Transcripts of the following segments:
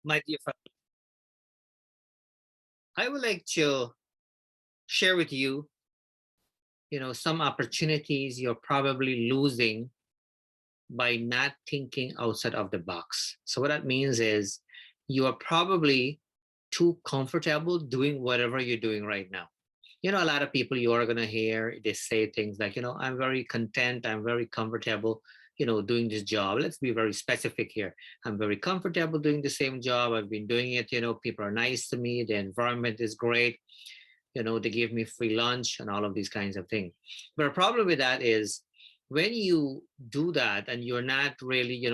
My dear friend, I would like to share with you, some opportunities you're probably losing by not thinking outside of the box. So what that means is you are probably too comfortable doing whatever you're doing right now. A lot of people you are going to hear, they say things like, I'm very content, I'm very comfortable, doing this job. Let's be very specific here. I'm very comfortable doing the same job. I've been doing it, people are nice to me, the environment is great, they give me free lunch and all of these kinds of things. But a problem with that is when you do that and you're not really,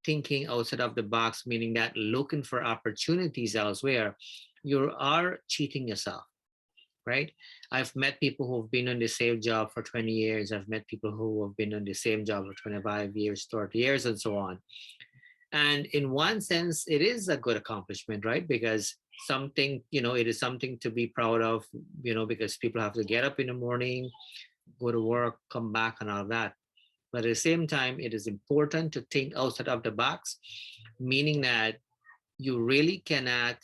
thinking outside of the box, meaning that looking for opportunities elsewhere, you are cheating yourself, right? I've met people who've been on the same job for 20 years. I've met people who have been on the same job for 25 years, 30 years, and so on. And in one sense, it is a good accomplishment, right? Because something, it is something to be proud of, because people have to get up in the morning, go to work, come back, and all of that. But at the same time, it is important to think outside of the box, meaning that you really cannot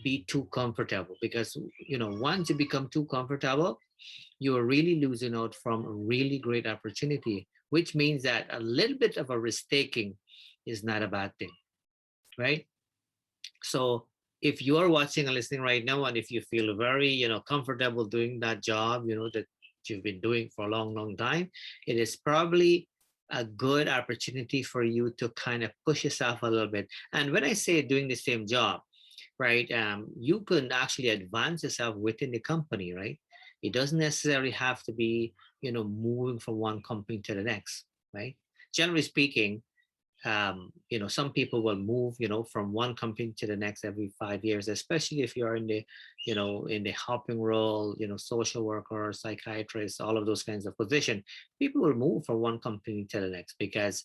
be too comfortable, because once you become too comfortable, you are really losing out from a really great opportunity, which means that a little bit of a risk taking is not a bad thing, right? So if you are watching and listening right now, and if you feel very comfortable doing that job that you've been doing for a long time, it is probably a good opportunity for you to kind of push yourself a little bit. And when I say doing the same job, right, you can actually advance yourself within the company, right? It doesn't necessarily have to be moving from one company to the next, right? Generally speaking, some people will move from one company to the next every 5 years, especially if you're in the in the helping role, social worker, psychiatrist, all of those kinds of position. People will move from one company to the next because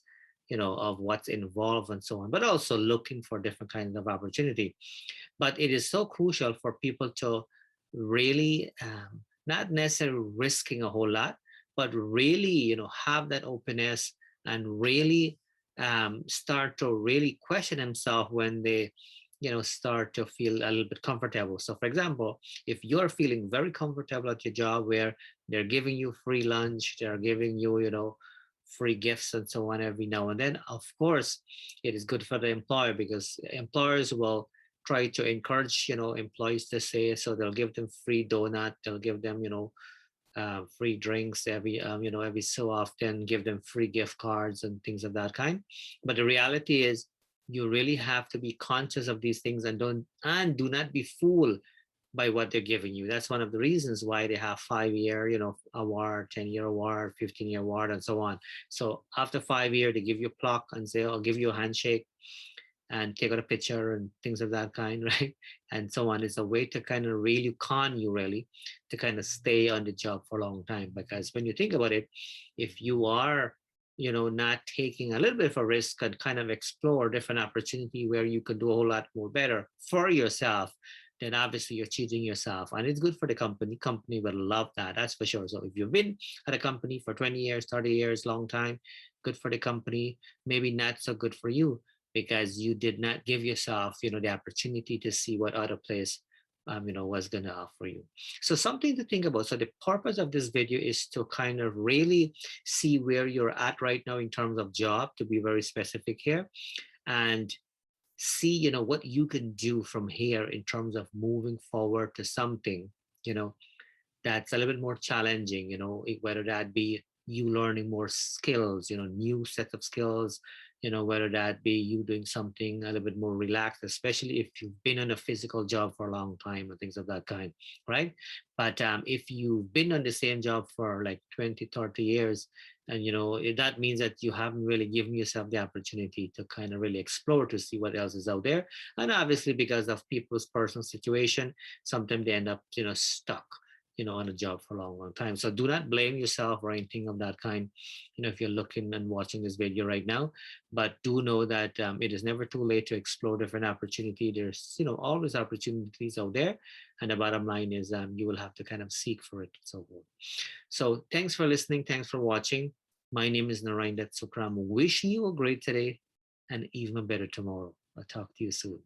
of what's involved and so on, but also looking for different kinds of opportunity. But it is so crucial for people to really not necessarily risking a whole lot, but really have that openness and really start to really question themselves when they start to feel a little bit comfortable. So for example, if you're feeling very comfortable at your job where they're giving you free lunch, they're giving you free gifts and so on every now and then, of course it is good for the employer, because employers will try to encourage employees to say, so they'll give them free donut, they'll give them free drinks every every so often, give them free gift cards and things of that kind. But the reality is you really have to be conscious of these things and do not be fooled by what they're giving you. That's one of the reasons why they have 5-year award, 10-year award, 15-year award, and so on. So after 5 years they give you a plaque and say, I'll give you a handshake and take out a picture and things of that kind, right? And so on. It's a way to kind of really con you, really, to kind of stay on the job for a long time. Because when you think about it, if you are, not taking a little bit of a risk and kind of explore different opportunity where you could do a whole lot more better for yourself, then obviously you're cheating yourself. And it's good for the company. Company will love that, that's for sure. So if you've been at a company for 20 years, 30 years, long time, good for the company, maybe not so good for you, because you did not give yourself, the opportunity to see what other place, was going to offer you. So something to think about. So the purpose of this video is to kind of really see where you're at right now in terms of job, to be very specific here, and see, what you can do from here in terms of moving forward to something, that's a little bit more challenging, whether that be you learning more skills, new set of skills, whether that be you doing something a little bit more relaxed, especially if you've been in a physical job for a long time and things of that kind, right? But if you've been on the same job for like 20, 30 years, and that means that you haven't really given yourself the opportunity to kind of really explore to see what else is out there. And obviously because of people's personal situation, sometimes they end up stuck on a job for a long time. So do not blame yourself or anything of that kind, if you're looking and watching this video right now. But do know that it is never too late to explore different opportunity. There's always opportunities out there, and the bottom line is you will have to kind of seek for it and so forth. So thanks for listening, thanks for watching. My name is Narine Dat Sookram, wishing you a great today and even better tomorrow. I'll talk to you soon.